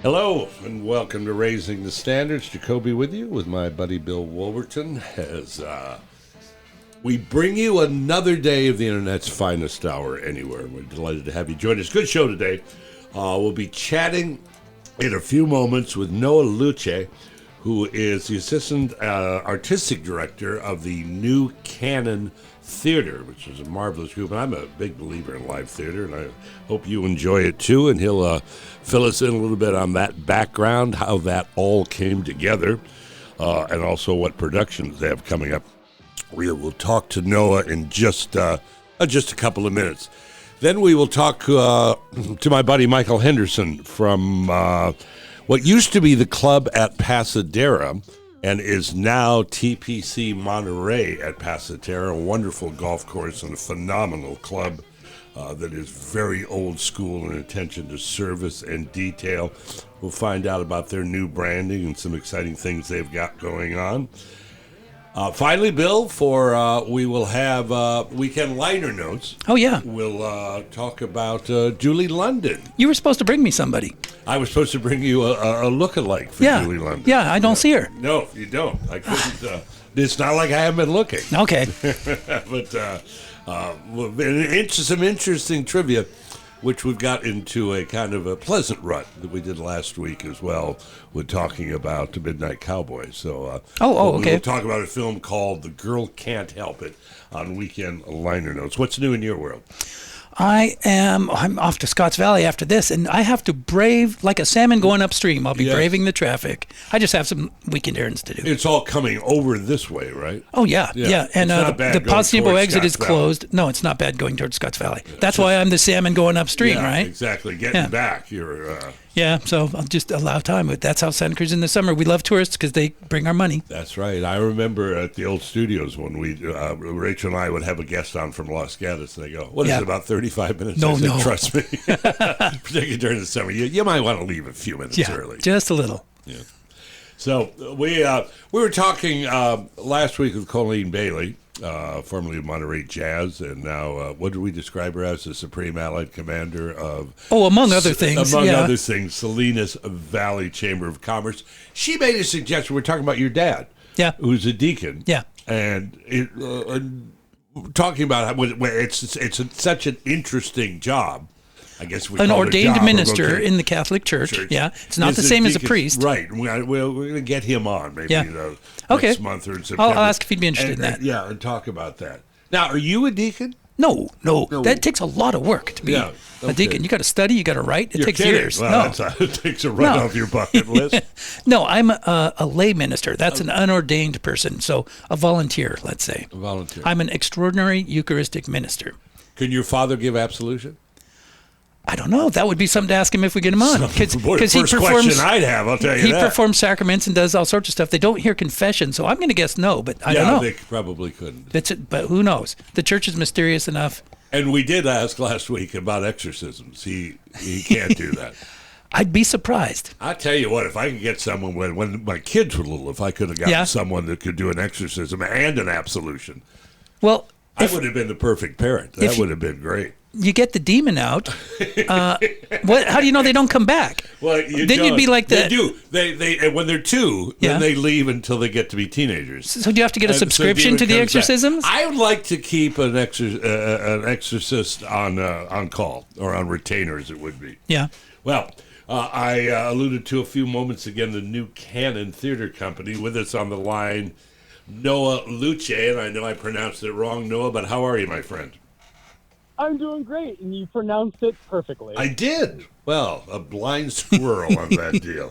Hello and welcome to Raising the Standards. Jacoby with you with my buddy Bill Wolverton as we bring you another day of the internet's finest hour anywhere. We're delighted to have you join us. Good show today. We'll be chatting in a few moments with Noah Luce, who is the assistant artistic director of the New Canon Theater, which is a marvelous group. And I'm a big believer in live theater, and I hope you enjoy it too. And he'll fill us in a little bit on that background, how that all came together, and also what productions they have coming up. We will talk to Noah in just a couple of minutes. Then we will talk to my buddy Michael Henderson from what used to be the club at Pasadena and is now TPC Monterey at Pasadena, a wonderful golf course and a phenomenal club that is very old school in attention to service and detail. We'll find out about their new branding and some exciting things they've got going on. Finally, Bill, we will have weekend liner notes. Oh, yeah. We'll talk about Julie London. You were supposed to bring me somebody. I was supposed to bring you a look-alike for Julie London. Yeah, I don't see her. No, you don't. I couldn't. It's not like I haven't been looking. Okay. But some interesting trivia, which we've got into a kind of a pleasant rut that we did last week as well with talking about the Midnight Cowboy. So okay. We'll talk about a film called The Girl Can't Help It on Weekend Liner Notes. What's new in your world? I'm off to Scotts Valley after this, and I have to brave, like a salmon going upstream. I'll be braving the traffic. I just have some weekend errands to do. It's all coming over this way, right? Oh, yeah. And the Potsdamo exit is closed. No, it's not bad going towards Scotts Valley. That's why I'm the salmon going upstream, right? Exactly. Getting back, you're... Yeah, so I'll just allow time. But that's how Santa Cruz in the summer. We love tourists because they bring our money. That's right. I remember at the old studios when we, Rachael and I would have a guest on from Los Gatos, and they go, what is it, about 35 minutes? No, I said, trust me. Particularly during the summer. You might want to leave a few minutes early. Just a little. Yeah. So we were talking last week with Colleen Bailey, formerly of Monterey Jazz, and now what did we describe her as? The Supreme Allied Commander of... Oh, among other things. Among other things, Salinas Valley Chamber of Commerce. She made a suggestion. We're talking about your dad, who's a deacon. Yeah. And talking about how it's such an interesting job. I guess we an call ordained it a job, minister in the Catholic Church. Yeah, it's not the same as a priest. Right. We're going to get him on maybe next month or in September. I'll ask if he'd be interested in that. Yeah, and talk about that. Now, are you a deacon? No. That takes a lot of work to be a deacon. You got to study, you got to write. It takes years. Well, it takes a run off your bucket list. No, I'm a lay minister. That's an unordained person, so a volunteer, let's say. A volunteer. I'm an extraordinary Eucharistic minister. Can your father give absolution? I don't know. That would be something to ask him if we get him on. Because he performs. Question I'd have, I'll tell you that. He performs sacraments and does all sorts of stuff. They don't hear confession, so I'm going to guess no, but I don't know. They probably couldn't. But who knows? The church is mysterious enough. And we did ask last week about exorcisms. He can't do that. I'd be surprised. I tell you what, if I could get someone when my kids were little, if I could have gotten someone that could do an exorcism and an absolution, well, I would have been the perfect parent. That would have been great. You get the demon out. How do you know they don't come back? Well, you'd be like They do. They when they're two, then they leave until they get to be teenagers. So do you have to get a subscription to the exorcisms? I would like to keep an exorcist on call or on retainer, as it would be. Yeah. Well, I alluded to a few moments again the New Canon Theater Company. With us on the line, Noah Luce, and I know I pronounced it wrong, Noah, but how are you, my friend? I'm doing great, and you pronounced it perfectly. I did. Well, a blind squirrel on that deal.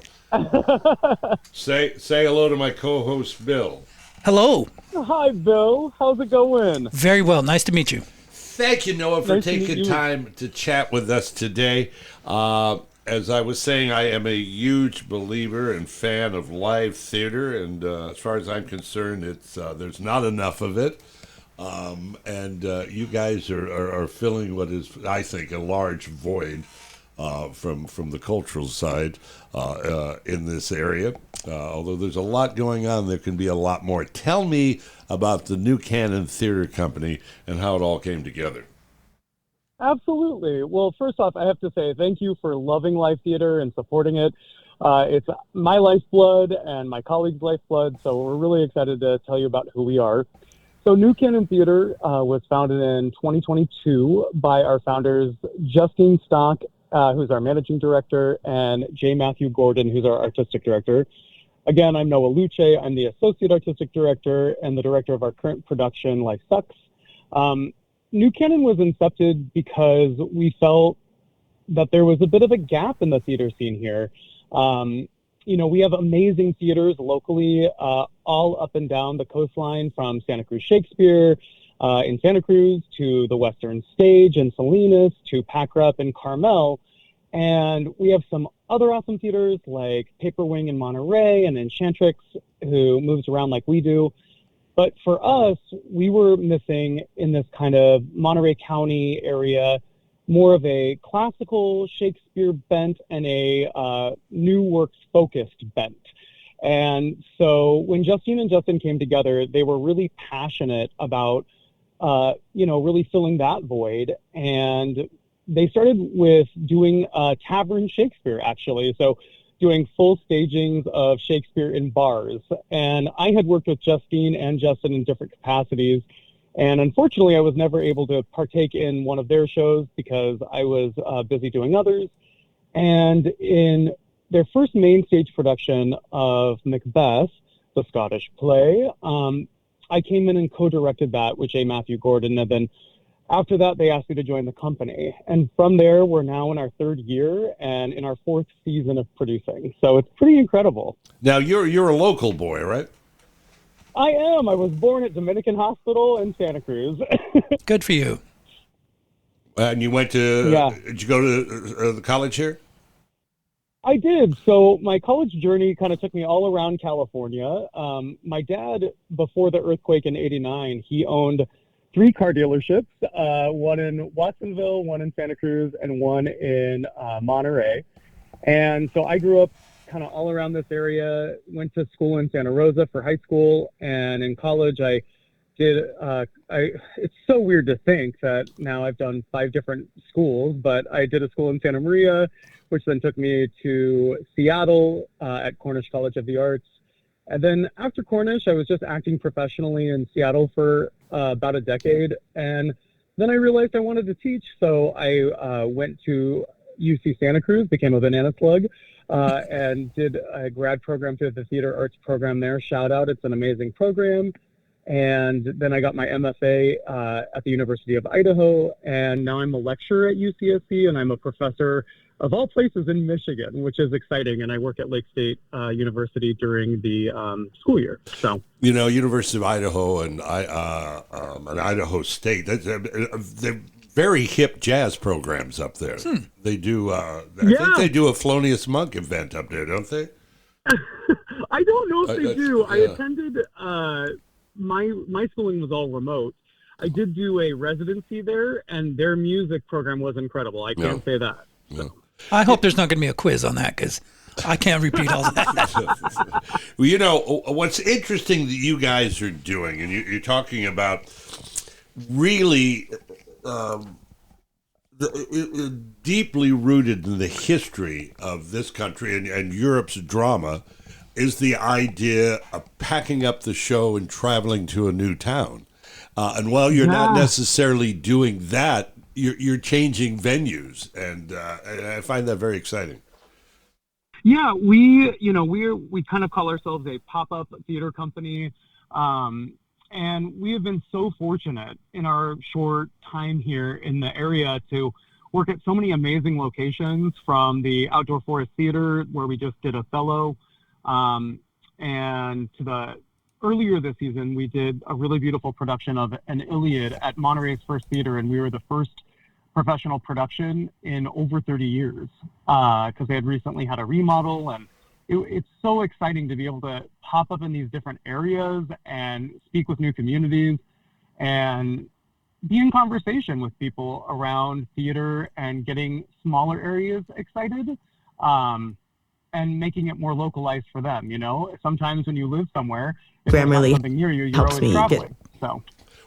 Say hello to my co-host, Bill. Hello. Hi, Bill. How's it going? Very well. Nice to meet you. Thank you, Noah, for taking time to chat with us today. As I was saying, I am a huge believer and fan of live theater, and as far as I'm concerned, there's not enough of it. And you guys are filling what is, I think, a large void from the cultural side in this area. Although there's a lot going on, there can be a lot more. Tell me about the New Canon Theater Company and how it all came together. Absolutely. Well, first off, I have to say thank you for loving live theater and supporting it. It's my lifeblood and my colleagues' lifeblood, so we're really excited to tell you about who we are. So New Canon Theater was founded in 2022 by our founders, Justine Stock, who's our managing director, and J. Matthew Gordon, who's our artistic director. Again, I'm Noah Luce. I'm the associate artistic director and the director of our current production, Life Sucks. New Canon was incepted because we felt that there was a bit of a gap in the theater scene here. We have amazing theaters locally, all up and down the coastline, from Santa Cruz Shakespeare in Santa Cruz to the Western Stage in Salinas to Pack Rep in Carmel. And we have some other awesome theaters like Paper Wing in Monterey and Enchantrix, who moves around like we do. But for us, we were missing in this kind of Monterey County area more of a classical Shakespeare bent and a new works focused bent. And so when Justine and Justin came together, they were really passionate about, really filling that void. And they started with doing tavern Shakespeare, actually. So doing full stagings of Shakespeare in bars. And I had worked with Justine and Justin in different capacities. And unfortunately, I was never able to partake in one of their shows because I was busy doing others. And in their first main stage production of Macbeth, the Scottish play, I came in and co-directed that with J. Matthew Gordon. And then after that, they asked me to join the company. And from there, we're now in our third year and in our fourth season of producing. So it's pretty incredible. Now, you're a local boy, right? I am. I was born at Dominican Hospital in Santa Cruz. Good for you. And you went to, did you go to the college here? I did. So my college journey kind of took me all around California. My dad, before the earthquake in '89, he owned 3 car dealerships, one in Watsonville, one in Santa Cruz, and one in Monterey. And so I grew up kind of all around this area, went to school in Santa Rosa for high school, and in college I did, it's so weird to think that now I've done 5 different schools, but I did a school in Santa Maria, which then took me to Seattle at Cornish College of the Arts. And then after Cornish, I was just acting professionally in Seattle for about a decade. And then I realized I wanted to teach. So I went to UC Santa Cruz, became a banana slug, and did a grad program through the theater arts program there. Shout out, it's an amazing program. And then I got my MFA at the University of Idaho. And now I'm a lecturer at UCSC, and I'm a professor of all places in Michigan, which is exciting. And I work at Lake State University during the school year. So, University of Idaho and Idaho State, they're very hip jazz programs up there. They do, I think they do a Thelonious Monk event up there, don't they? I don't know if they do. I attended, my schooling was all remote. I did do a residency there, and their music program was incredible. I can't say that. No. I hope there's not going to be a quiz on that, because I can't repeat all that. Well, what's interesting that you guys are doing, and you're talking about really deeply rooted in the history of this country and Europe's drama, is the idea of packing up the show and traveling to a new town. And while you're not necessarily doing that, you're changing venues, and I find that very exciting. Yeah, we kind of call ourselves a pop-up theater company, and we have been so fortunate in our short time here in the area to work at so many amazing locations, from the Outdoor Forest Theater, where we just did Othello, and to the earlier this season, we did a really beautiful production of an Iliad at Monterey's First Theater, and we were the first professional production in over 30 years because they had recently had a remodel, and it's so exciting to be able to pop up in these different areas and speak with new communities and be in conversation with people around theater and getting smaller areas excited. And making it more localized for them, Sometimes when you live somewhere, if there's not something near you, you're always traveling. So,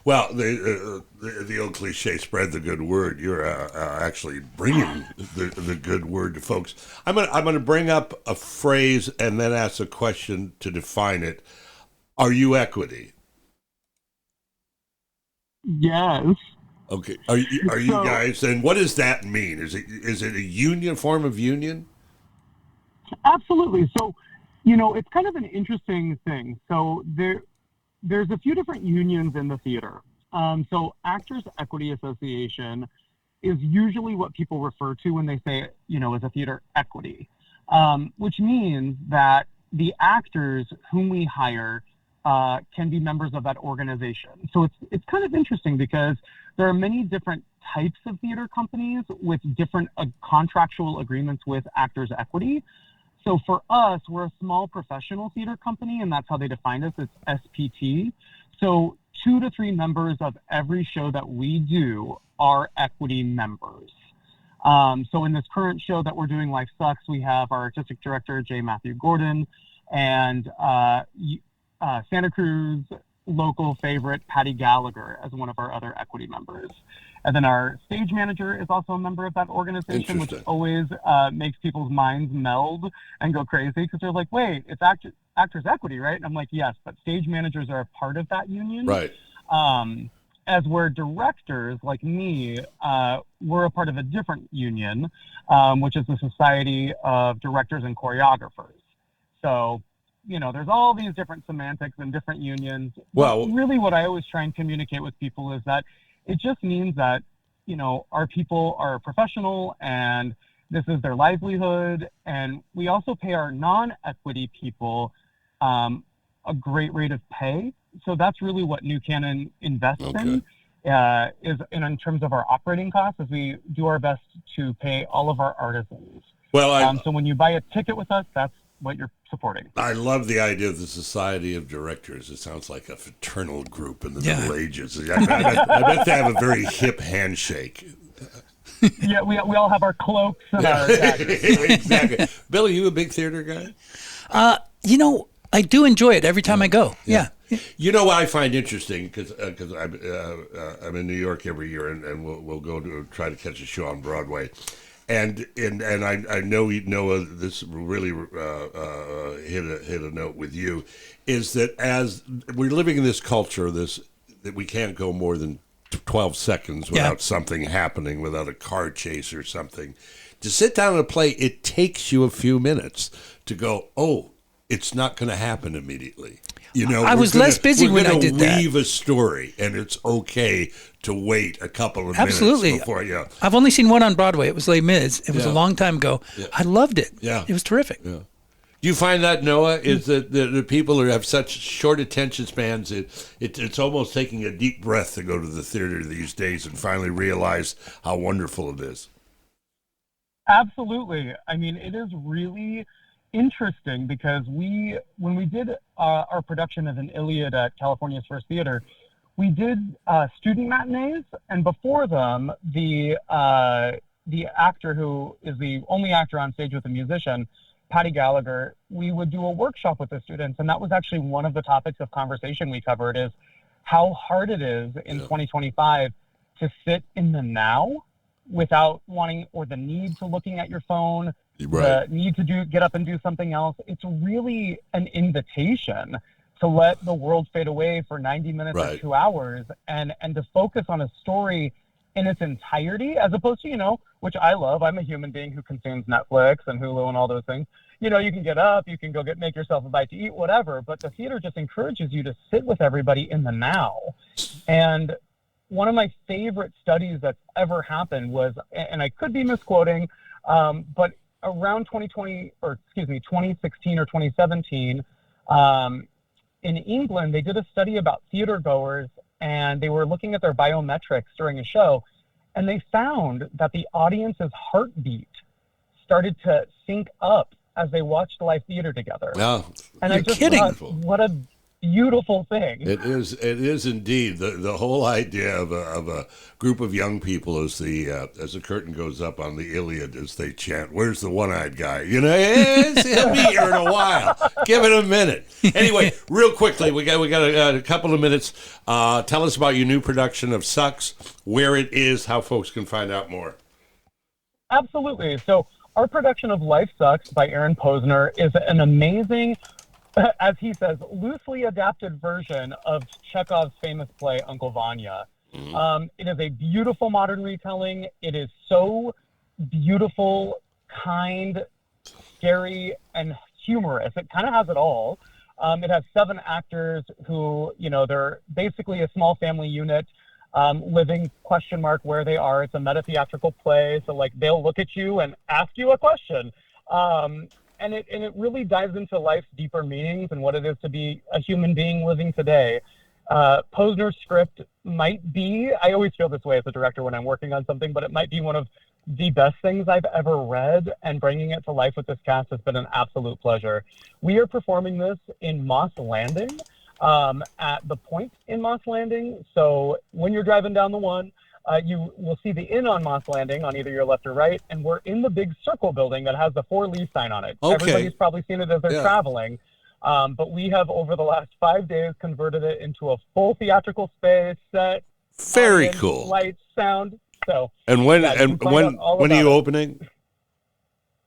Well, the old cliche, spread the good word. You're actually bringing the good word to folks. I'm gonna bring up a phrase and then ask a question to define it. Are you equity? Yes. Okay. Are you guys? And what does that mean? Is it a union form of union? Absolutely. So, it's kind of an interesting thing. So there's a few different unions in the theater. So Actors Equity Association is usually what people refer to when they say, as a theater equity, which means that the actors whom we hire can be members of that organization. So it's kind of interesting because there are many different types of theater companies with different contractual agreements with Actors Equity. So for us, we're a small professional theater company, and that's how they define us. It's SPT. So 2 to 3 members of every show that we do are equity members. So in this current show that we're doing, Life Sucks, we have our artistic director, J. Matthew Gordon, and Santa Cruz local favorite, Patty Gallagher, as one of our other equity members. And then our stage manager is also a member of that organization, which always makes people's minds meld and go crazy because they're like, wait, it's Actors Equity, right? And I'm like, yes, but stage managers are a part of that union. Right. As we're directors, like me, we're a part of a different union, which is the Society of Directors and Choreographers. So, there's all these different semantics and different unions. Well, but really what I always try and communicate with people is that it just means that, our people are professional and this is their livelihood. And we also pay our non-equity people a great rate of pay. So that's really what New Canon invests in, is in terms of our operating costs, as we do our best to pay all of our artisans. Well, so when you buy a ticket with us, that's what you're supporting. I love the idea of the Society of Directors. It sounds like a fraternal group in the Middle Ages. I bet they have a very hip handshake. Yeah, we all have our cloaks and our exactly. Bill, are you a big theater guy? I do enjoy it every time I go. Yeah. You know what I find interesting, because I'm in New York every year, and we'll go to try to catch a show on Broadway. And I know this really hit a note with you, is that as we're living in this culture, that we can't go more than 12 seconds without something happening, without a car chase or something. To sit down and play, it takes you a few minutes to go, oh, it's not going to happen immediately. I was less busy when I did that. Weave a story, and it's okay to wait a couple of minutes before you. I've only seen one on Broadway. It was Les Mis. It was a long time ago. Yeah. I loved it. Yeah. It was terrific. Yeah. Do you find that, Noah, is that the people who have such short attention spans, it's almost taking a deep breath to go to the theater these days and finally realize how wonderful it is? Absolutely. I mean, it is really interesting because when we did our production of an Iliad at California's First Theater, we did student matinees, and before them, the actor who is the only actor on stage with a musician, Patty Gallagher, we would do a workshop with the students, and that was actually one of the topics of conversation we covered, is how hard it is in 2025 to sit in the now without wanting or the need to looking at your phone, the need to get up and do something else. It's really an invitation to let the world fade away for 90 minutes or 2 hours and to focus on a story in its entirety, as opposed to, which I love. I'm a human being who consumes Netflix and Hulu and all those things. You can get up, you can go make yourself a bite to eat, whatever, but the theater just encourages you to sit with everybody in the now. And one of my favorite studies that's ever happened was, and I could be misquoting, but around 2016 or 2017, in England, they did a study about theater goers, and they were looking at their biometrics during a show, and they found that the audience's heartbeat started to sync up as they watched live theater together. Oh, and I just thought, what a beautiful thing. It is. It is indeed the whole idea of a group of young people as the curtain goes up on the Iliad as they chant, "Where's the one-eyed guy?" You know, he'll be here in a while. Give it a minute. Anyway, real quickly, we got a couple of minutes. Tell us about your new production of Sucks, where it is, how folks can find out more. Absolutely. So our production of Life Sucks by Aaron Posner is an amazing, as he says, loosely adapted version of Chekhov's famous play Uncle Vanya. It is a beautiful modern retelling. It is so beautiful, kind, scary, and humorous. It kind of has it all. It has 7 actors who, they're basically a small family unit living where they are. It's a meta-theatrical play. So they'll look at you and ask you a question. And it really dives into life's deeper meanings and what it is to be a human being living today. Posner's script might be, I always feel this way as a director when I'm working on something, but it might be one of the best things I've ever read, and bringing it to life with this cast has been an absolute pleasure. We are performing this in Moss Landing, at the Point in Moss Landing. So when you're driving down the one, you will see the inn on Moss Landing on either your left or right, and we're in the big circle building that has the 4 Leaf sign on it. Okay. Everybody's probably seen it as they're traveling, but we have over the last 5 days converted it into a full theatrical space, set, Very audience, cool. lights, sound. So And when are you opening?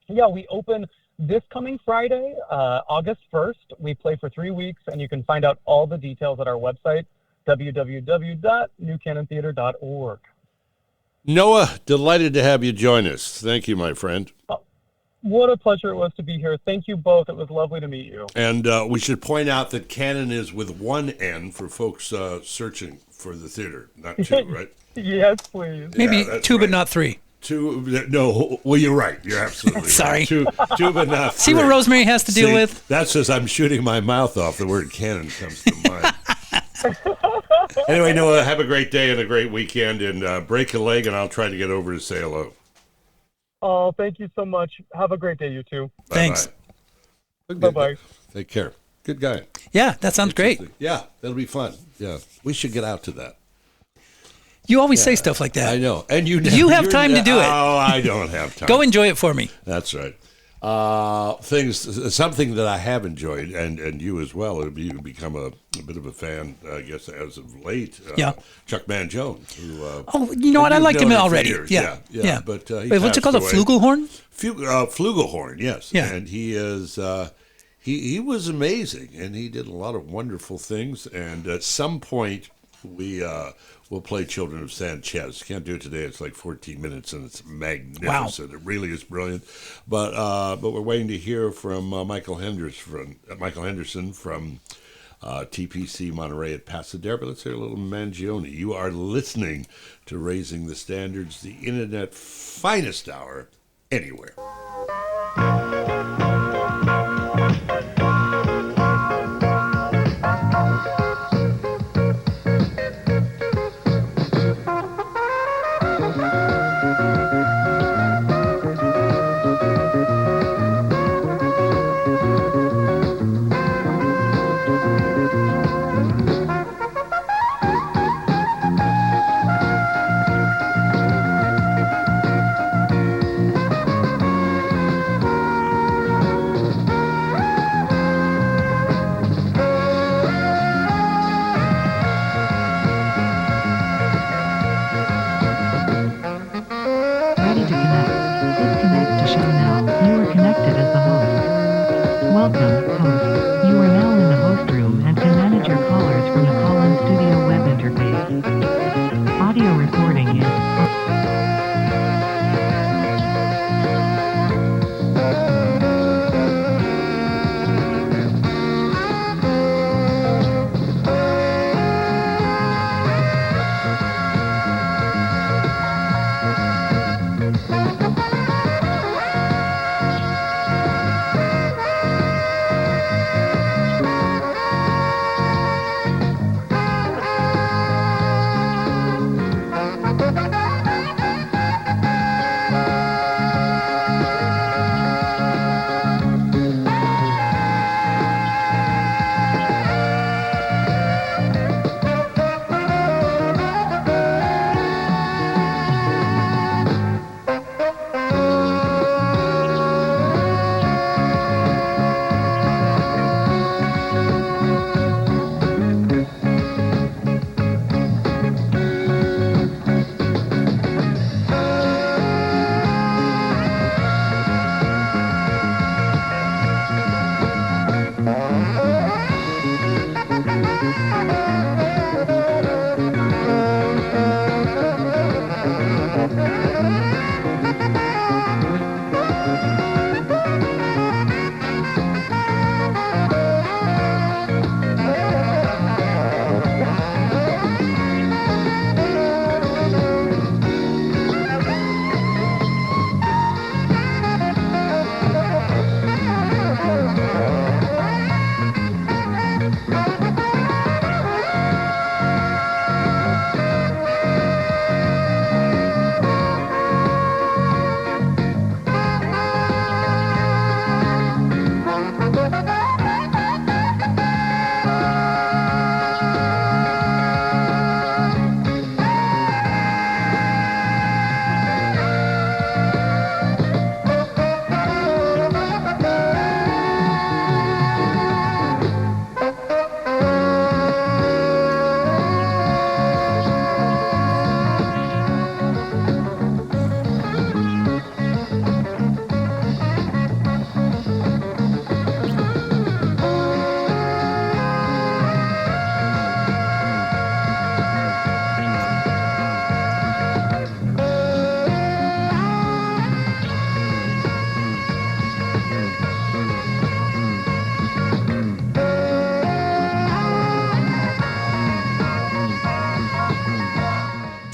Yeah, we open this coming Friday, August 1st. We play for 3 weeks, and you can find out all the details at our website, www.newcanontheater.org. Noah, delighted to have you join us. Thank you, my friend. What a pleasure it was to be here. Thank you both. It was lovely to meet you. And we should point out that Canon is with 1 N for folks searching for the theater, not 2, right? Yes, please. Maybe 2, right. But not 3. 2, no, well, you're right. You're absolutely Sorry. right. 2, but not 3. See what Rosemary has to deal with? That's as I'm shooting my mouth off, the word Canon comes to mind. Anyway, Noah, have a great day and a great weekend, and break a leg, and I'll try to get over to say hello. Oh, thank you so much. Have a great day, you two. Thanks. Bye-bye. Take care. Good guy. Yeah, that sounds great. Yeah, that'll be fun. Yeah, we should get out to that. You always say stuff like that. I know. And you have time to do it. Oh, I don't have time. Go enjoy it for me. That's right. Something that I have enjoyed, and you as well. You've become a bit of a fan, I guess, as of late. Chuck Mangione. Who, you know what? I liked him already. Yeah. But wait, what's it called? A flugelhorn? Flugelhorn, yes. Yeah. And he is. He was amazing, and he did a lot of wonderful things. And at some point, we'll play Children of Sanchez. Can't do it today. It's like 14 minutes, and it's magnificent. Wow. It really is brilliant. But we're waiting to hear from Michael Henderson from TPC Monterey at Pasadena. But let's hear a little Mangione. You are listening to Raising the Standards, the Internet finest hour anywhere.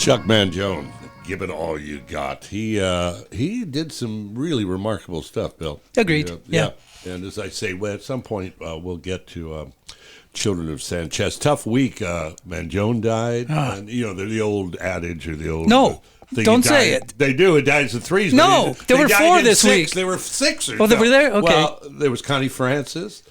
Chuck Mangione, give it all you got. He did some really remarkable stuff, Bill. Agreed. Yeah. And as I say, well, at some point we'll get to Children of Sanchez. Tough week. Mangione died, and the old adage or the old don't say it. They do. It dies in threes. No, there were 4 this week. There were 6. Oh, they were there. Okay. Well, there was Connie Francis.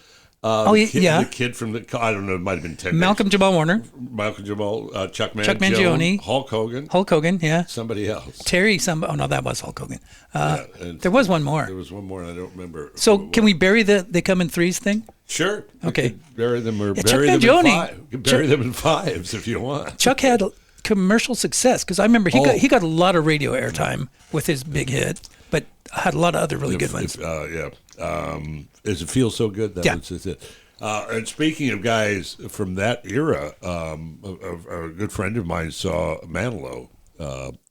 The kid from I don't know, it might have been 10. Malcolm Jamal Warner. Chuck Mangione. Hulk Hogan, yeah. Somebody else. Terry, oh no, that was Hulk Hogan. There was one more. There was one more, and I don't remember. So can we bury they come in threes thing? Sure. Okay. Bury them or Chuck bury them Mangione. in 5. You can bury them in 5s if you want. Chuck had commercial success because I remember he got a lot of radio airtime with his big hit, but had a lot of other really good ones. Does it feel so good? That was it. And speaking of guys from that era, a good friend of mine saw Manilow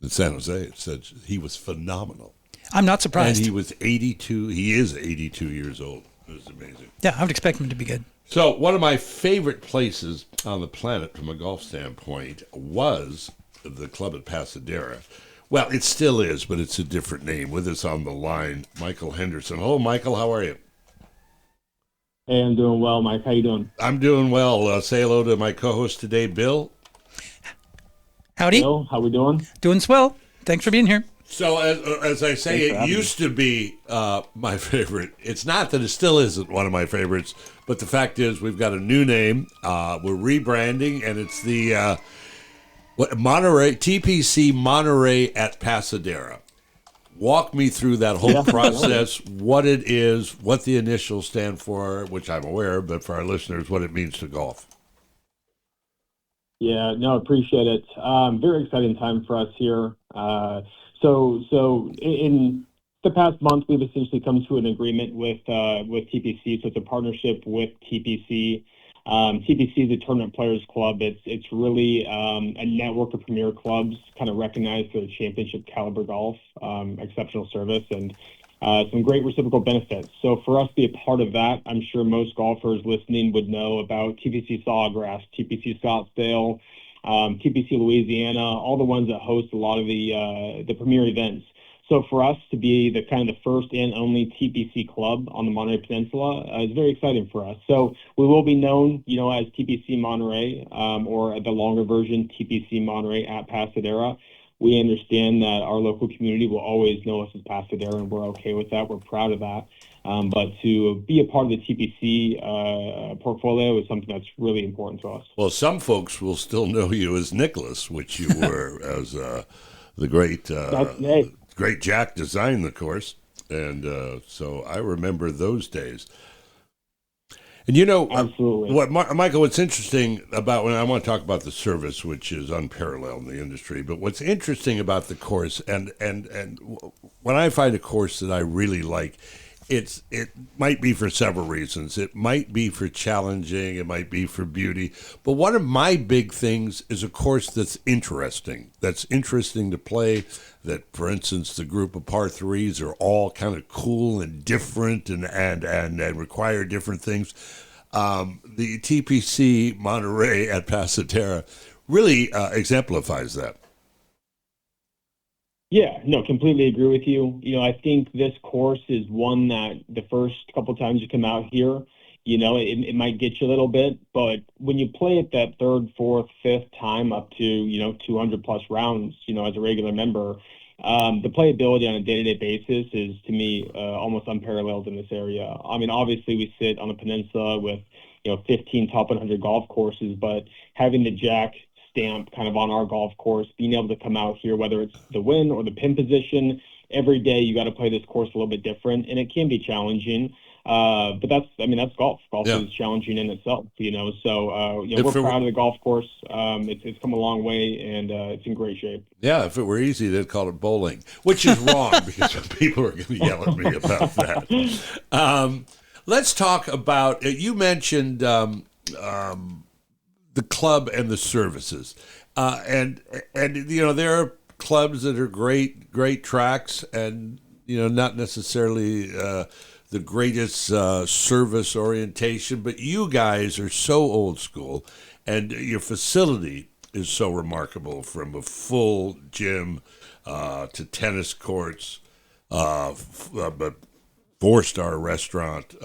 in San Jose. Said he was phenomenal. I'm not surprised. And he was 82. He is 82 years old. It was amazing. Yeah, I would expect him to be good. So one of my favorite places on the planet from a golf standpoint was the club at Pasadena. Well, it still is, but it's a different name. With us on the line, Michael Henderson. Hello, Michael. How are you? Hey, I'm doing well, Mike. How you doing? I'm doing well. Say hello to my co-host today, Bill. Howdy. Bill, how we doing? Doing swell. Thanks for being here. So, as I say, it used to be my favorite. It's not that it still isn't one of my favorites, but the fact is we've got a new name. We're rebranding, and it's the Monterey TPC Monterey at Pasadena. Walk me through that whole process, what it is, what the initials stand for, which I'm aware, but for our listeners, what it means to golf. Yeah, no, appreciate it. Very exciting time for us here. So in the past month, we've essentially come to an agreement with TPC. So it's a partnership with TPC. TPC is a Tournament Players Club. It's really a network of premier clubs kind of recognized for their championship caliber golf, exceptional service, and some great reciprocal benefits. So for us to be a part of that, I'm sure most golfers listening would know about TPC Sawgrass, TPC Scottsdale, TPC Louisiana, all the ones that host a lot of the premier events. So for us to be the kind of the first and only TPC club on the Monterey Peninsula is very exciting for us. So we will be known, as TPC Monterey, or the longer version, TPC Monterey at Pasadena. We understand that our local community will always know us as Pasadena, and we're okay with that. We're proud of that. But to be a part of the TPC portfolio is something that's really important to us. Well, some folks will still know you as Nicholas, which you were as the great Jack designed the course. And so I remember those days. And absolutely. Michael, what's interesting about when I want to talk about the service, which is unparalleled in the industry, but what's interesting about the course, and when I find a course that I really like, it might be for several reasons. It might be for challenging, it might be for beauty, but one of my big things is a course that's interesting to play. That, for instance, the group of par threes are all kind of cool and different and require different things. The TPC Monterey at Pasadena really exemplifies that. Yeah, no, completely agree with you. I think this course is one that the first couple times you come out here, it might get you a little bit, but when you play it that third, fourth, fifth time up to, 200 plus rounds, as a regular member, the playability on a day-to-day basis is, to me, almost unparalleled in this area. I mean, obviously we sit on a peninsula with, 15 top 100 golf courses, but having the Jack stamp kind of on our golf course, being able to come out here, whether it's the win or the pin position, every day you got to play this course a little bit different, and it can be challenging. But that's golf. Golf is challenging in itself, So, we're proud of the golf course. It's come a long way, and it's in great shape. Yeah, if it were easy, they'd call it bowling, which is wrong because people are going to yell at me about that. Let's talk about. You mentioned the club and the services, and there are clubs that are great tracks, and not necessarily the greatest service orientation, but you guys are so old school, and your facility is so remarkable, from a full gym to tennis courts, but 4-star restaurant,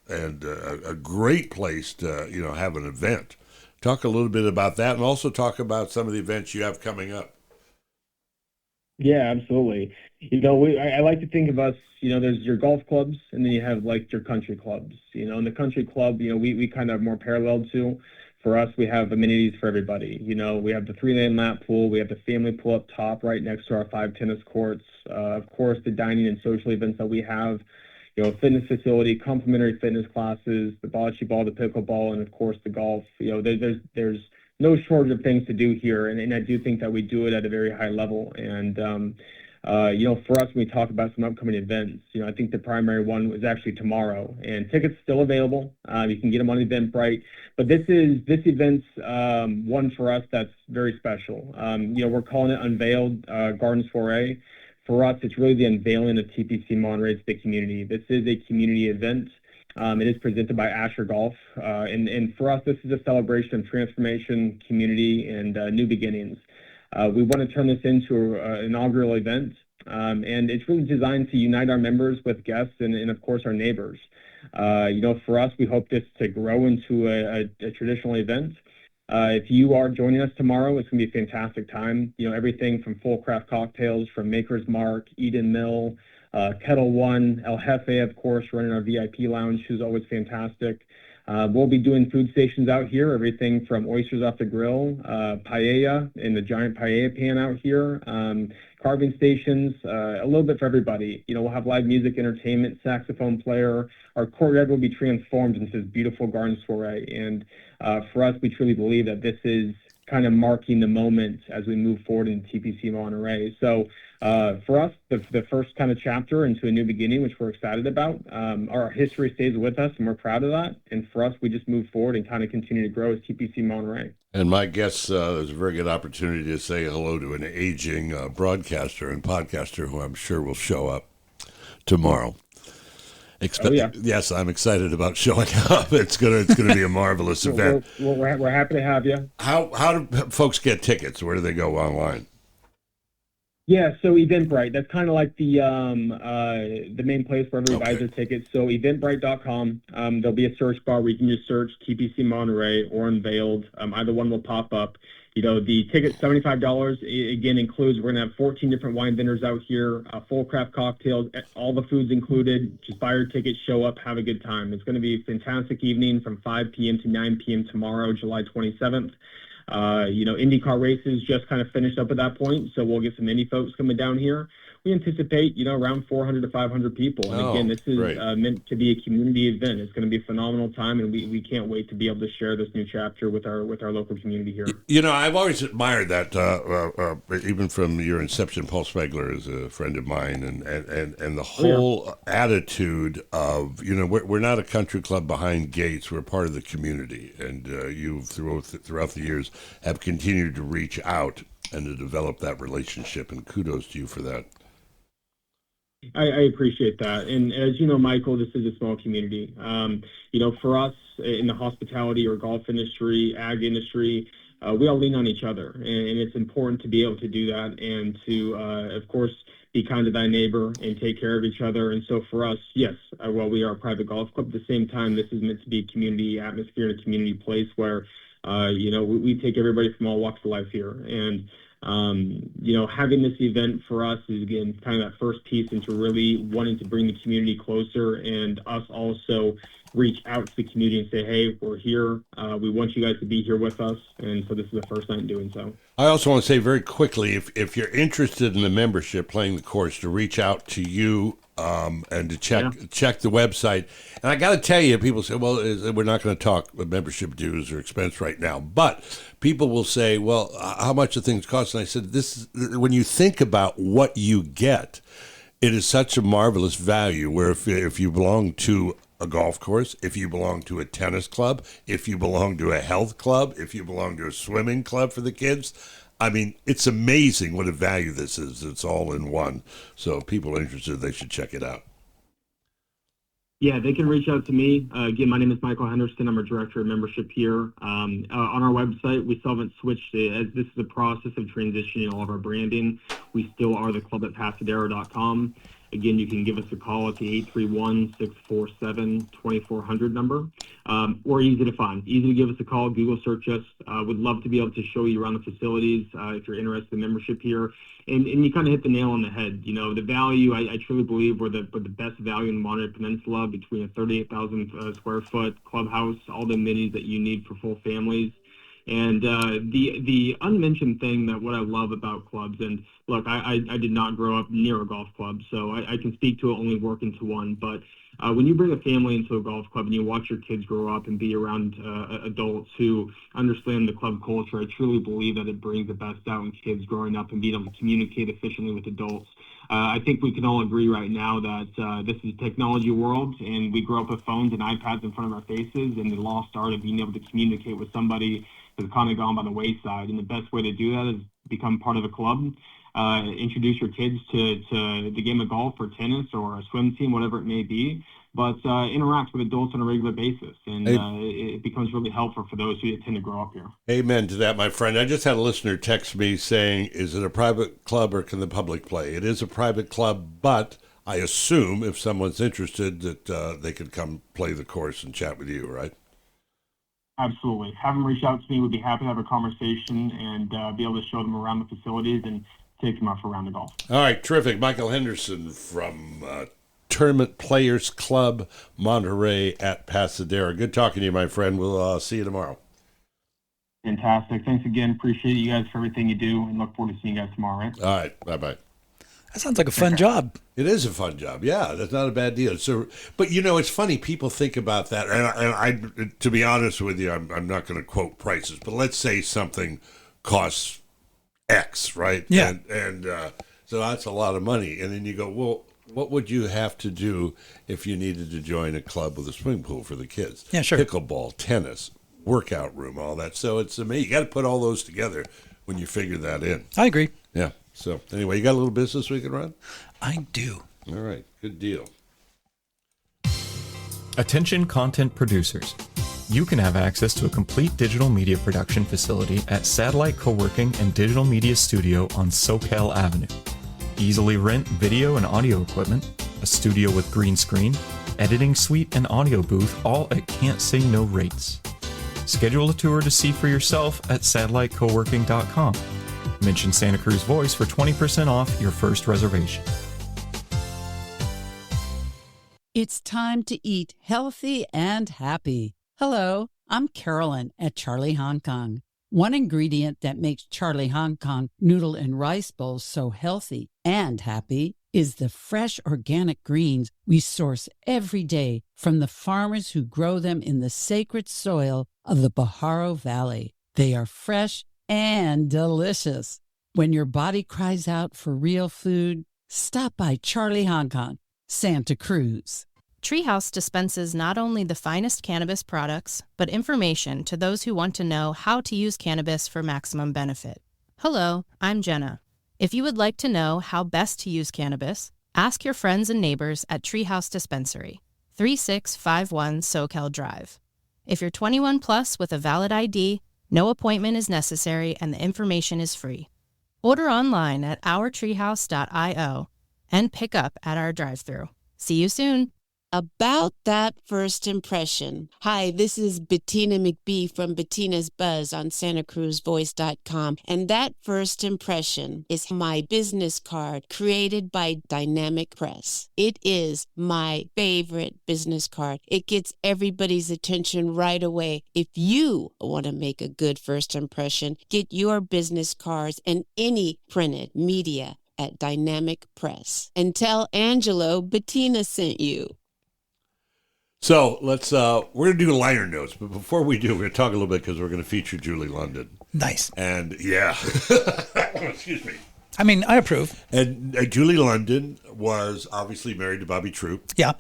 and a great place to have an event. Talk a little bit about that, and also talk about some of the events you have coming up. Yeah, absolutely. I like to think of us, there's your golf clubs, and then you have like your country clubs. And the country club, we kind of more parallel to. For us, we have amenities for everybody. We have the 3-lane lap pool, we have the family pool up top right next to our 5 tennis courts. Of course, the dining and social events that we have, fitness facility, complimentary fitness classes, the bocce ball, the pickleball, and of course the golf. There's no shortage of things to do here, and I do think that we do it at a very high level. And for us, when we talk about some upcoming events, I think the primary one was actually tomorrow, and tickets still available. You can get them on Eventbrite, but this event's one for us that's very special. We're calling it Unveiled Garden Soiree. For us, it's really the unveiling of TPC Monterey to the community. This is a community event. It is presented by Asher Golf, and for us, this is a celebration of transformation, community, and new beginnings. We want to turn this into an inaugural event, and it's really designed to unite our members with guests and of course, our neighbors. For us, we hope this to grow into a traditional event. If you are joining us tomorrow, it's going to be a fantastic time. Everything from full craft cocktails from Maker's Mark, Eden Mill, Kettle One, El Jefe, of course, running our VIP lounge, who's always fantastic. We'll be doing food stations out here, everything from oysters off the grill, paella in the giant paella pan out here, carving stations, a little bit for everybody. We'll have live music, entertainment, saxophone player. Our courtyard will be transformed into this beautiful garden soiree. And for us, we truly believe that this is kind of marking the moment as we move forward in TPC Monterey. So for us, the first kind of chapter into a new beginning, which we're excited about, our history stays with us, and we're proud of that. And for us, we just move forward and kind of continue to grow as TPC Monterey. And my guess, there's a very good opportunity to say hello to an aging broadcaster and podcaster who I'm sure will show up tomorrow. Yes, I'm excited about showing up. It's gonna be a marvelous event. We're happy to have you. How do folks get tickets? Where do they go online? Yeah, so Eventbrite, that's kind of like the main place where everybody buys their tickets. So eventbrite.com, there'll be a search bar where you can just search TPC Monterey or Unveiled. Either one will pop up. The ticket's $75. Again, includes, we're going to have 14 different wine vendors out here, full craft cocktails, all the food's included. Just buy your ticket, show up, have a good time. It's going to be a fantastic evening from 5 p.m. to 9 p.m. tomorrow, July 27th. IndyCar races just kind of finished up at that point, so we'll get some Indy folks coming down here. We anticipate, around 400 to 500 people. And again, this is meant to be a community event. It's going to be a phenomenal time, and we can't wait to be able to share this new chapter with our local community here. I've always admired that, even from your inception. Paul Smegler is a friend of mine, and the whole attitude of, we're not a country club behind gates. We're part of the community, and you throughout the years have continued to reach out and to develop that relationship, and kudos to you for that. I appreciate that. And as you know, Michael, this is a small community. For us in the hospitality or golf industry, ag industry, we all lean on each other. And it's important to be able to do that and to, of course, be kind to thy neighbor and take care of each other. And so for us, yes, while we are a private golf club, at the same time, this is meant to be a community atmosphere and a community place where, we take everybody from all walks of life here. And having this event for us is, again, kind of that first piece into really wanting to bring the community closer, and us also reach out to the community and say, hey, we're here. We want you guys to be here with us. And so this is the first night doing so. I also want to say very quickly, if you're interested in the membership, playing the course, to reach out to you and to check the website. And I got to tell you, people say, well, we're not going to talk membership dues or expense right now. But people will say, well, how much do things cost? And I said, when you think about what you get, it is such a marvelous value, where if you belong to a golf course, if you belong to a tennis club, if you belong to a health club, if you belong to a swimming club for the kids, I mean, it's amazing what a value this is. It's all in one. So if people are interested, they should check it out. Yeah, they can reach out to me. Again, my name is Michael Henderson. I'm a director of membership here. On our website, we still haven't switched it. As this is a process of transitioning all of our branding. We still are the club at Pasadero.com. Again, you can give us a call at the 831-647-2400 number. We're easy to find. Easy to give us a call. Google search us. Would love to be able to show you around the facilities if you're interested in membership here. And you kind of hit the nail on the head. You know, the value, I truly believe we're the best value in the Monterey Peninsula, between a 38,000 square foot clubhouse, all the amenities that you need for full families. And the unmentioned thing that what I love about clubs, and look, I did not grow up near a golf club, so I can speak to it only working to one. But when you bring a family into a golf club and you watch your kids grow up and be around adults who understand the club culture, I truly believe that it brings the best out in kids growing up and being able to communicate efficiently with adults. I think we can all agree right now that this is a technology world, and we grow up with phones and iPads in front of our faces, and the lost art of being able to communicate with somebody has kind of gone by the wayside. And the best way to do that is become part of a club. Introduce your kids to the game of golf or tennis or a swim team, whatever it may be, but interact with adults on a regular basis. And it becomes really helpful for those who tend to grow up here. Amen to that, my friend. I just had a listener text me saying, is it a private club or can the public play? It is a private club, but I assume if someone's interested that they could come play the course and chat with you, right? Absolutely. Have them reach out to me. We'd be happy to have a conversation and be able to show them around the facilities and take them out for a round of golf. All right, terrific. Michael Henderson from Tournament Players Club, Monterey at Pasadena. Good talking to you, my friend. We'll see you tomorrow. Fantastic. Thanks again. Appreciate you guys for everything you do, and look forward to seeing you guys tomorrow, right? All right. Bye-bye. That sounds like a fun job. It is a fun job. Yeah, that's not a bad deal. So, but you know, it's funny. People think about that, and I to be honest with you, I'm not going to quote prices, but let's say something costs X, right? Yeah. And so that's a lot of money. And then you go, well, what would you have to do if you needed to join a club with a swimming pool for the kids? Yeah, sure. Pickleball, tennis, workout room, all that. So it's amazing. You got to put all those together when you figure that in. I agree. Yeah. So anyway, you got a little business we can run? I do. All right. Good deal. Attention content producers. You can have access to a complete digital media production facility at Satellite Co-working and Digital Media Studio on Soquel Avenue. Easily rent video and audio equipment, a studio with green screen, editing suite, and audio booth, all at can't say no rates. Schedule a tour to see for yourself at satellitecoworking.com. Mention Santa Cruz Voice for 20% off your first reservation. It's time to eat healthy and happy. Hello, I'm Carolyn at Charlie Hong Kong. One ingredient that makes Charlie Hong Kong noodle and rice bowls so healthy and happy is the fresh organic greens we source every day from the farmers who grow them in the sacred soil of the Pajaro Valley. They are fresh and delicious. When your body cries out for real food, stop by Charlie Hong Kong, Santa Cruz. Treehouse dispenses not only the finest cannabis products, but information to those who want to know how to use cannabis for maximum benefit. Hello, I'm Jenna. If you would like to know how best to use cannabis, ask your friends and neighbors at Treehouse Dispensary, 3651 Soquel Drive. If you're 21 plus with a valid ID, no appointment is necessary and the information is free. Order online at ourtreehouse.io and pick up at our drive-thru. See you soon. About that first impression. Hi, this is Bettina McBee from Bettina's Buzz on SantaCruzVoice.com. And that first impression is my business card created by Dynamic Press. It is my favorite business card. It gets everybody's attention right away. If you want to make a good first impression, get your business cards and any printed media at Dynamic Press. And tell Angelo Bettina sent you. So let's, we're going to do liner notes, but before we do, we're going to talk a little bit because we're going to feature Julie London. Nice. And yeah, excuse me. I mean, I approve. And Julie London was obviously married to Bobby Troop. Yeah.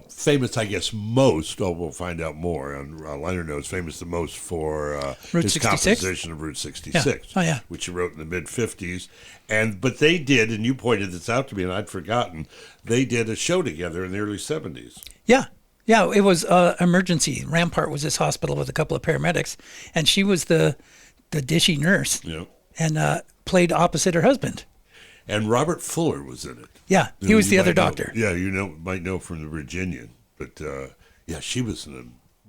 Famous, I guess, most, we'll find out more, on Liner Notes, famous the most for Route his 66? composition of Route 66, Yeah. Oh, yeah. which he wrote in the mid-50s. But they did, and you pointed this out to me, and I'd forgotten, they did a show together in the early 70s. Yeah. Yeah, it was emergency. Rampart was this hospital with a couple of paramedics, and she was the dishy nurse and played opposite her husband. And Robert Fuller was in it. Yeah, he was the other know, doctor. Yeah, might know from the Virginian. But, she was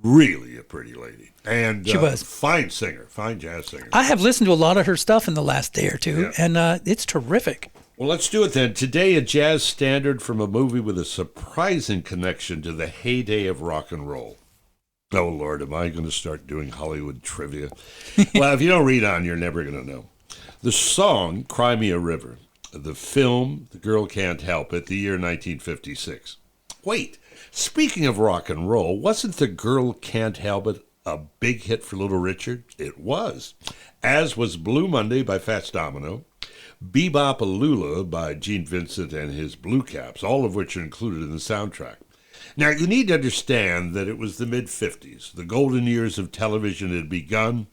really a pretty lady. And she was. Fine singer, fine jazz singer. I have listened to a lot of her stuff in the last day or two, and it's terrific. Well, let's do it then. Today, a jazz standard from a movie with a surprising connection to the heyday of rock and roll. Oh, Lord, am I going to start doing Hollywood trivia? Well, if you don't read on, you're never going to know. The song, Cry Me a River. The film, The Girl Can't Help It, the year 1956. Wait, speaking of rock and roll, wasn't The Girl Can't Help It a big hit for Little Richard? It was. As was Blue Monday by Fats Domino, Bebop-A-Lula by Gene Vincent and his Blue Caps, all of which are included in the soundtrack. Now, you need to understand that it was the mid-50s. The golden years of television had begun,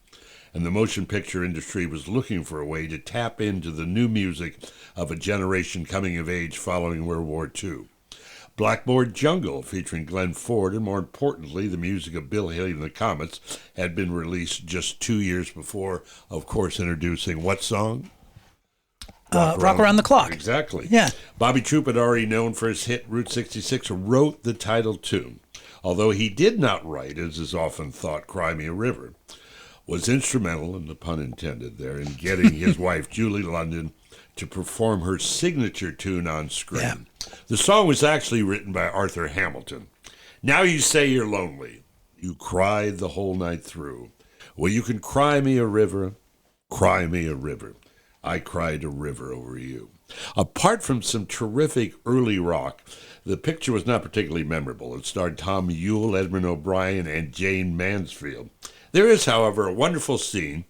and the motion picture industry was looking for a way to tap into the new music of a generation coming of age following World War II. Blackboard Jungle, featuring Glenn Ford, and more importantly, the music of Bill Haley and the Comets, had been released just 2 years before, of course, introducing what song? Rock Around the Clock. Exactly. Yeah. Bobby Troup, already known for his hit Route 66, wrote the title tune, although he did not write, as is often thought, Cry Me a River. Was instrumental, and the pun intended there, in getting his wife, Julie London, to perform her signature tune on screen. Yeah. The song was actually written by Arthur Hamilton. Now you say you're lonely. You cried the whole night through. Well, you can cry me a river, cry me a river. I cried a river over you. Apart from some terrific early rock, the picture was not particularly memorable. It starred Tom Ewell, Edmund O'Brien, and Jane Mansfield. There is, however, a wonderful scene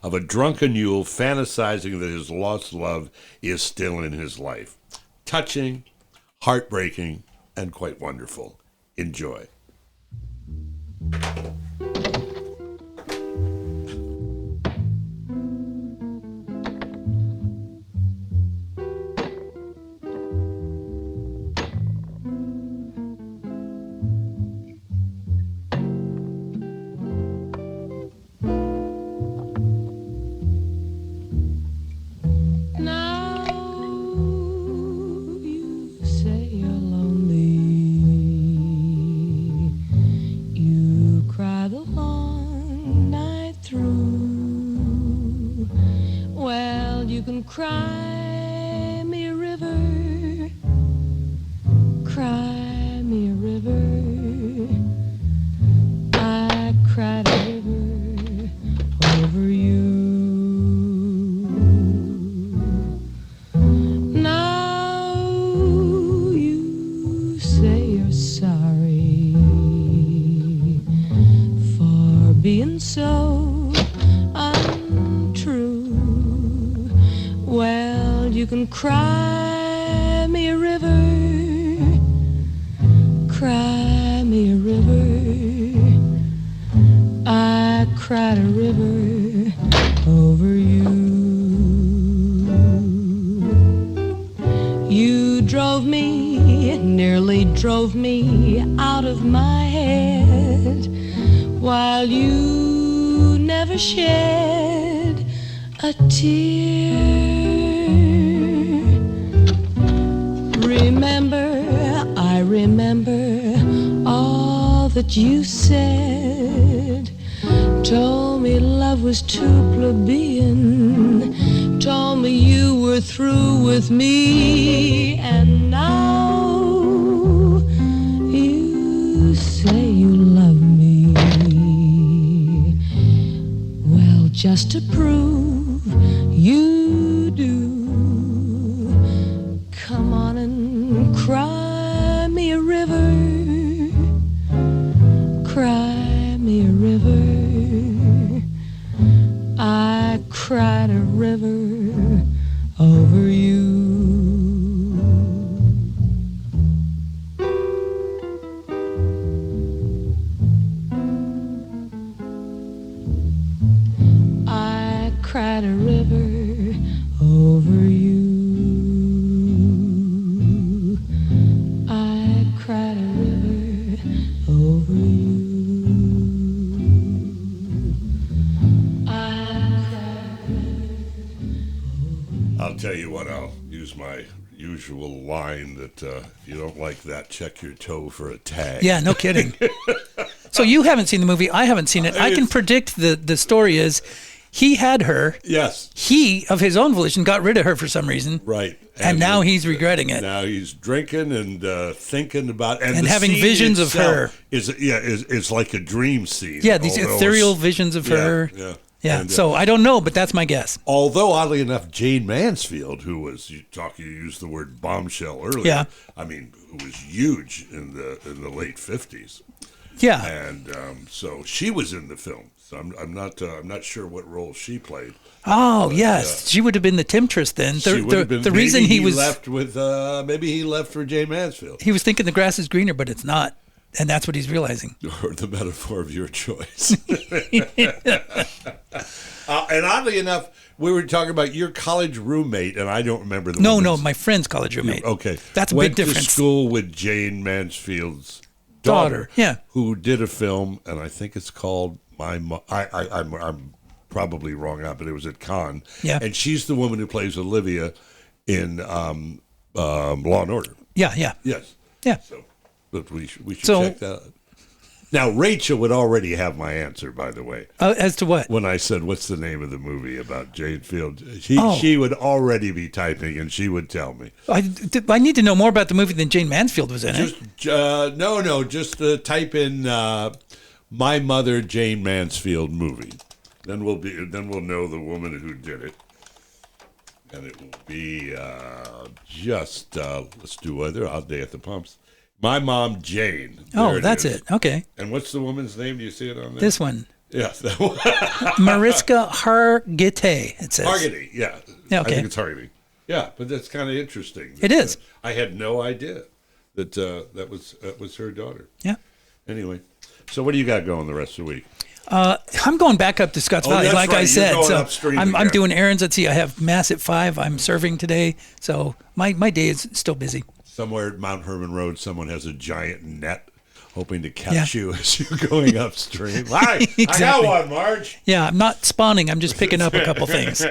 of a drunken Ewell fantasizing that his lost love is still in his life. Touching, heartbreaking, and quite wonderful. Enjoy. Cry me a river, cry me a river. I cried a river over you. Now you say you're sorry for being so untrue. Well, you can cry me a river, cry me a river. I cried a river over you. You drove me, nearly drove me out of my head, while you never shed a tear. I remember all that you said. Told me love was too plebeian. Told me you were through with me. And now you say you love me. Well, just to prove you do, come on and cry me a river, cry me a river. I cried a river over you. tell you what, I'll use my usual line that if you don't like that, check your toe for a tag. Yeah, no kidding. So you haven't seen the movie. I haven't seen it. I can predict the story is he had her. Yes. He, of his own volition, got rid of her for some reason. Right. And now he's regretting it. Now he's drinking and thinking about and having visions of her. Is like a dream scene. Yeah, these ethereal visions of her. Yeah. And, so I don't know, but that's my guess. Although oddly enough, Jane Mansfield, who was you used the word bombshell earlier. Yeah. I mean, who was huge in the late 50s. Yeah. And so she was in the film. So I'm not sure what role she played. Oh, but, yes, she would have been the temptress then. The reason he was left with maybe he left for Jane Mansfield. He was thinking the grass is greener, but it's not, and that's what he's realizing. Or the metaphor of your choice. And oddly enough, we were talking about your college roommate, and I don't remember the. No, my friend's college roommate. Okay, that's a big difference. Went to school with Jane Mansfield's daughter. Yeah, who did a film, and I think it's called I'm probably wrong out, but it was at Cannes. Yeah. And she's the woman who plays Olivia in Law and Order. Yeah. Yes. Yeah. So, but we should check that out. Now, Rachael would already have my answer, by the way. As to what? When I said, what's the name of the movie about Jane Field? She would already be typing, and she would tell me. I need to know more about the movie than Jane Mansfield was in it. Just type in My Mother, Jane Mansfield movie. Then we'll know the woman who did it, and it will be let's do Odd Day at the Pumps. My Mom, Jane. Oh, that's it. Okay. And what's the woman's name? Do you see it on there? This one. Yeah, that one. Mariska Hargitay. It says Hargitay. Yeah. Yeah. Okay. I think it's Hargitay. Yeah, but that's kind of interesting. It is. I had no idea that that was her daughter. Yeah. Anyway, so what do you got going the rest of the week? I'm going back up to Scotts Valley, like right. I said. You're going so upstream I'm doing errands. Let's see, I have Mass at 5. I'm serving today, so my day is still busy. Somewhere at Mount Herman Road, someone has a giant net hoping to catch you as you're going upstream. Hi, exactly. I got one, Marge. Yeah, I'm not spawning. I'm just picking up a couple things.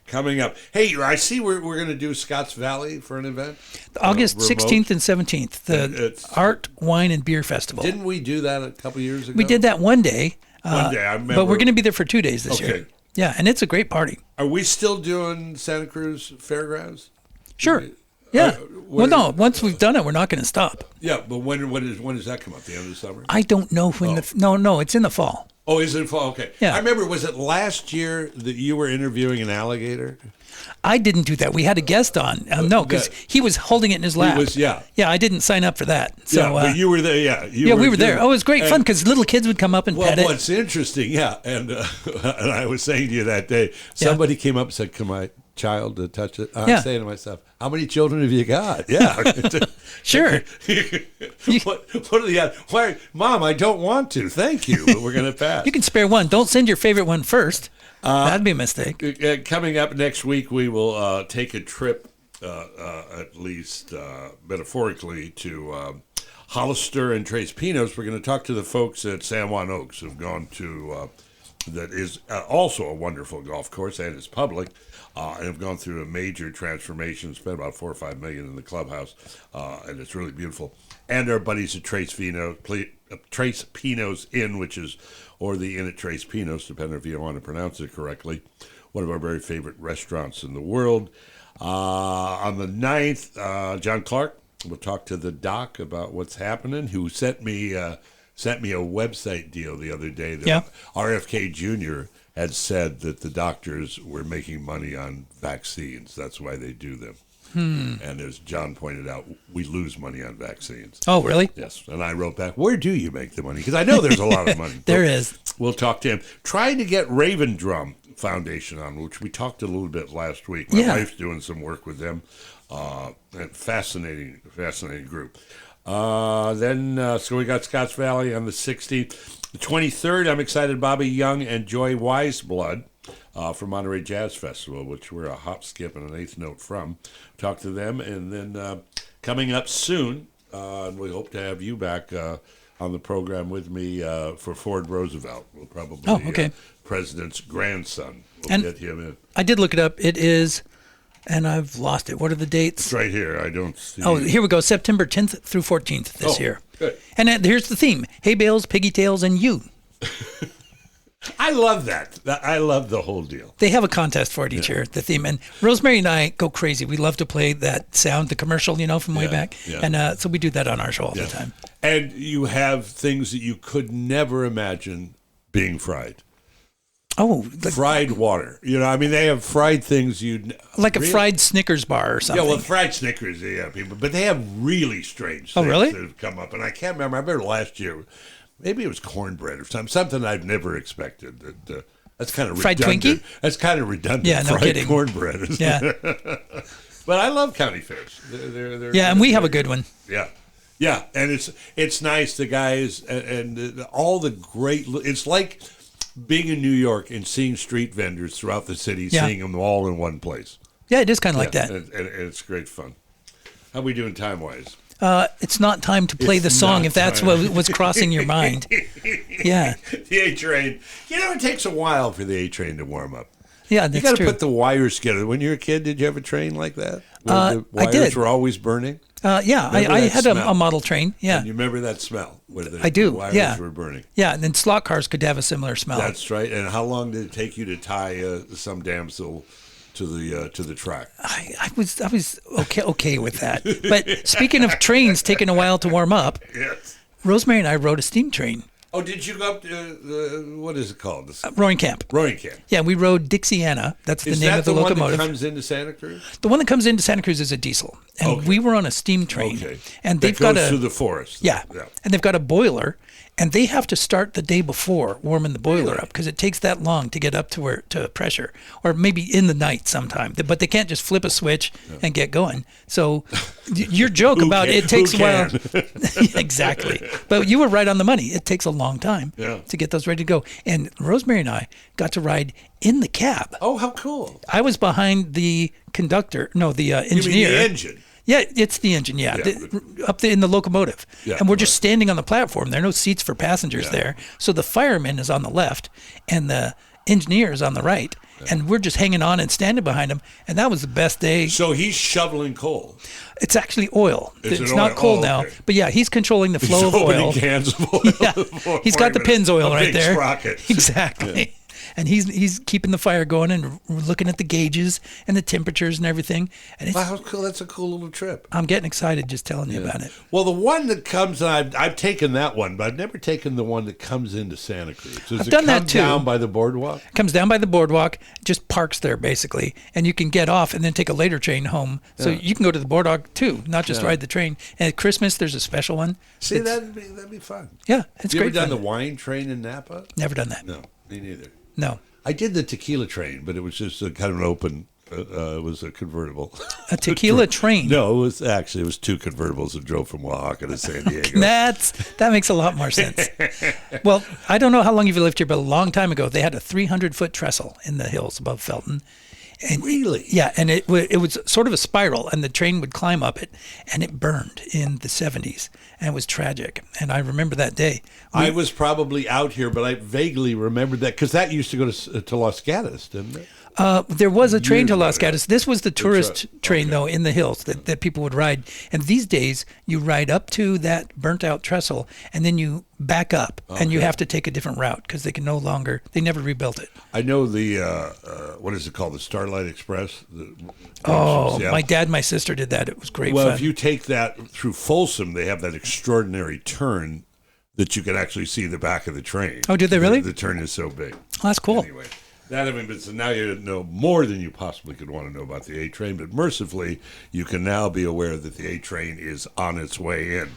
Coming up. Hey, I see we're going to do Scotts Valley for an event. August 16th and 17th, the Art, Wine, and Beer Festival. Didn't we do that a couple years ago? We did that one day. I remember. But we're going to be there for 2 days this year. Yeah, and it's a great party. Are we still doing Santa Cruz Fairgrounds? Sure. Yeah. No, once we've done it, we're not going to stop. Yeah, but when does that come up? The end of the summer? I don't know when No, it's in the fall. Oh, is it fall? Okay. Yeah. I remember, was it last year that you were interviewing an alligator? I didn't do that. We had a guest on. No, because he was holding it in his lap. Yeah, I didn't sign up for that. So, but you were there. Yeah, we were there. Oh, it was great fun because little kids would come up and pet it. Well, what's interesting, and I was saying to you that day, somebody came up and said, "Can my child to touch it?" I'm saying to myself, "How many children have you got?" Yeah, sure. What are the odds? Why, Mom? I don't want to. Thank you, but we're going to pass. You can spare one. Don't send your favorite one first. That'd be a mistake. Coming up next week, we will take a trip, at least metaphorically, to Hollister and Trace Pinos. We're going to talk to the folks at San Juan Oaks who've gone to, that is also a wonderful golf course and is public, and have gone through a major transformation, spent about $4 or $5 million in the clubhouse, and it's really beautiful. And our buddies at Trace Pinos Inn, which is, or the Inn at Trace Pinos, depending if you want to pronounce it correctly, one of our very favorite restaurants in the world. On the 9th, John Clark will talk to the doc about what's happening, who sent me a website deal the other day that RFK Jr. had said that the doctors were making money on vaccines. That's why they do them. And as John pointed out, we lose money on vaccines. Oh, really? Yes. And I wrote back, where do you make the money? Because I know there's a lot of money. There is. We'll talk to him. Trying to get Raven Drum Foundation on, which we talked a little bit last week. My wife's doing some work with them. Fascinating group. So we got Scotts Valley on the 16th. The 23rd, I'm excited, Bobby Young and Joy Wiseblood from Monterey Jazz Festival, which we're a hop, skip, and an eighth note from. Talk to them. And then coming up soon, and we hope to have you back on the program with me for Ford Roosevelt. We'll probably president's grandson. We'll get him in. I did look it up. It is, and I've lost it. What are the dates? It's right here. I don't see. Oh, here we go. September 10th through 14th this year. Good. And here's the theme: hay bales, piggy tails, and you. I love that. I love the whole deal. They have a contest for it each year, the theme. And Rosemary and I go crazy. We love to play that sound, the commercial, from way back. Yeah. And so we do that on our show all the time. And you have things that you could never imagine being fried. Oh. Fried water. They have fried things like a fried Snickers bar or something. Yeah, well, fried Snickers, people. But they have really strange things that have come up. And I can't remember. I remember last year. Maybe it was cornbread or something I've never expected. That's kind of redundant. Fried Twinkie? That's kind of redundant. Yeah, no kidding. Cornbread. Yeah. But I love county fairs. They're and we have a good one. Yeah. Yeah, and it's nice. The guys and all the great. It's like being in New York and seeing street vendors throughout the city, seeing them all in one place. Yeah, it is kind of like that. And it's great fun. How are we doing time-wise? It's not time to play the song if that's what was crossing your mind. Yeah. The A train. It takes a while for the A train to warm up. Yeah, that's true. You got to put the wires together. When you were a kid, did you have a train like that? Where the wires I did. were always burning? I had a model train. Yeah. And you remember that smell? I do. Wires were burning. Yeah, and then slot cars could have a similar smell. That's right. And how long did it take you to tie some damsel to the track? I was okay with that. But speaking of trains taking a while to warm up, yes. Rosemary and I rode a steam train. Oh, did you go up to, what is it called? Rowing Camp. Rowing Camp. Yeah, we rode Dixiana. That's the name of the locomotive. Is that the one that comes into Santa Cruz? The one that comes into Santa Cruz is a diesel. And we were on a steam train. Okay. And they've got through the forest. Yeah. And they've got a boiler. And they have to start the day before warming the boiler up because it takes that long to get up to pressure, or maybe in the night sometime. But they can't just flip a switch and get going. So your joke about it takes a while. Exactly. But you were right on the money. It takes a long time to get those ready to go. And Rosemary and I got to ride in the cab. Oh, how cool. I was behind the conductor. No, the engineer. You mean the engine? Yeah, it's the engine, up in the locomotive. Yeah, and we're just standing on the platform. There are no seats for passengers there. So the fireman is on the left and the engineer is on the right. And we're just hanging on and standing behind him. And that was the best day. So he's shoveling coal. It's actually oil. It's not oil? coal now. But yeah, he's controlling the flow of oil. Cans of oil. Yeah. He's got the Pennzoil right there. Sprocket. Exactly. Yeah. And he's keeping the fire going and looking at the gauges and the temperatures and everything. And wow, cool! That's a cool little trip. I'm getting excited just telling you about it. Well, the one that comes, and I've taken that one, but I've never taken the one that comes into Santa Cruz. I've done that too. Down by the boardwalk. It comes down by the boardwalk, just parks there basically, and you can get off and then take a later train home. So you can go to the boardwalk too, not just ride the train. And at Christmas, there's a special one. See, that'd be fun. Yeah, it's great. You ever done the wine train in Napa? Never done that. No, me neither. No. I did the tequila train, but it was just a kind of an open. It was a convertible. A tequila train? No, it was two convertibles that drove from Oaxaca to San Diego. That makes a lot more sense. Well, I don't know how long you've lived here, but a long time ago, they had a 300-foot trestle in the hills above Felton. And really? Yeah, and it was sort of a spiral, and the train would climb up it, and it burned in the 70s, and it was tragic. And I remember that day. I was probably out here, but I vaguely remember that, because that used to go to Los Gatos, didn't it? There was a train to Los Gatos. This was the tourist train, though, in the hills that people would ride. And these days, you ride up to that burnt-out trestle, and then you back up, and you have to take a different route because they never rebuilt it. I know the, what is it called, the Starlight Express? My dad and my sister did that. It was great fun. Well, if you take that through Folsom, they have that extraordinary turn that you can actually see the back of the train. Oh, did they really? The turn is so big. Oh, that's cool. Anyway. So now you know more than you possibly could want to know about the A train, but mercifully, you can now be aware that the A train is on its way in,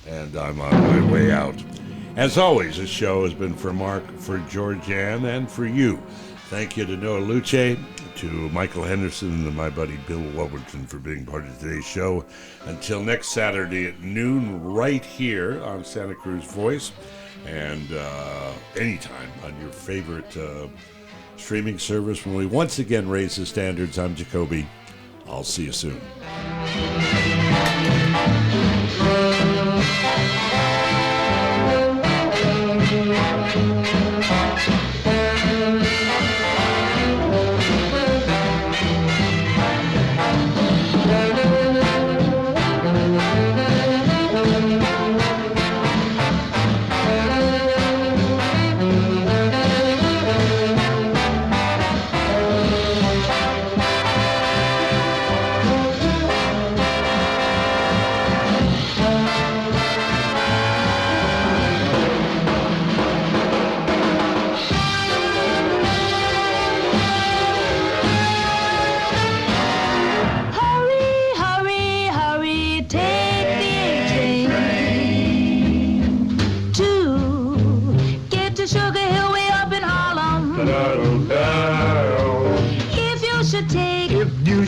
and I'm on my way out. As always, this show has been for Mark, for Georgianne, and for you. Thank you to Noah Luce, to Michael Henderson, and my buddy Bill Wolverton for being part of today's show. Until next Saturday at noon, right here on Santa Cruz Voice, and anytime on your favorite streaming service when we once again raise the standards. I'm Jacoby. I'll see you soon.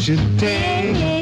should take